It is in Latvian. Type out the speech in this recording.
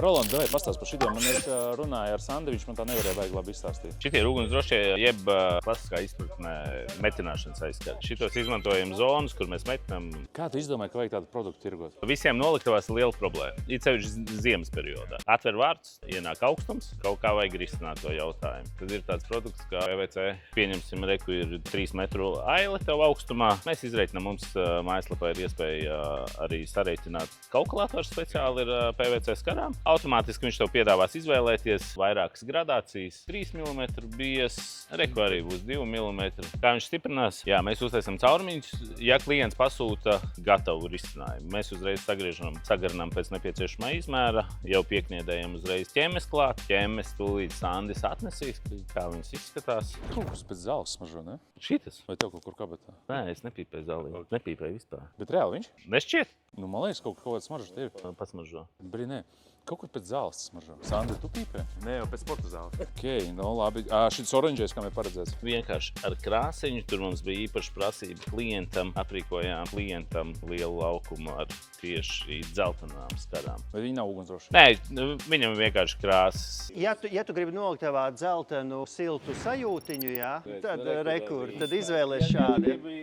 Roland, davai pastāst par šito. Man es runāju ar Sandru, viņš man tā nevarēja baigi labi izstāstīt. Šitie ir ugunsdrošie, jeb klasiskā izpratnē metināšanas aizskari. Šitos izmantojam zonas, kur mēs metinām. Kā tu izdomāji, ka vajag tādu produktu tirgot? Visiem noliktavās ir liela problēma. It sevišķi ziemas periodā. Atver vārds, ienāk augstums, kaut kā vajag risināt to jautājumu. Tad ir tāds produkts, kā PVC. Pieņemsim, reku ir 3 metru aile tev augstumā. Mēs izreikinām, mums mājaslapā ir iespēja arī sareiķināt. Kalkulators speciāli ir PVC skarām. Automātiski viņš tev piedāvās izvēlēties vairākas gradācijas. 3 mm bies, reku arī būs 2 mm. Kā viņš stiprinās? Jā, mēs uztaisam caurumiņus. Ja klients pasūta gatavu risinājumu, mēs uzreiz sagarinām pēc nepieciešamā izmēra, jau piekniedējam uzreiz ķemmes klāt. Ķemmes tūlīt Sandis atnesīs, kā viņas izskatās. Kaut kas pēc zāles smaržo, ne? Šitas? Vai tev kaut kur kabatā? Nē, es nepīpēju zālī. Nepīpēju vispār. Bet reāli viņš? Nešķiet? Nu, man liekas, kaut kāda smarža tev. Pasmaržo. Brī, nē. Kaut kur pēc zāles smaržo. Sandra, tu pīpē? Nē, jau pēc sporta zāles. Ok, nu labi. Šis oranžais, kam ir paredzēts? Vienkārši ar krāsiņu. Tur mums bija īpaša prasība klientam. Aprīkojām klientam lielu laukumu ar tieši dzeltenām skarām. Vai viņi nav ugunsdroši? Nē, viņam vienkārši krāsas. Ja tu gribi noliktavā dzeltenu siltu sajūtiņu, jā, tad izvēlies šādi.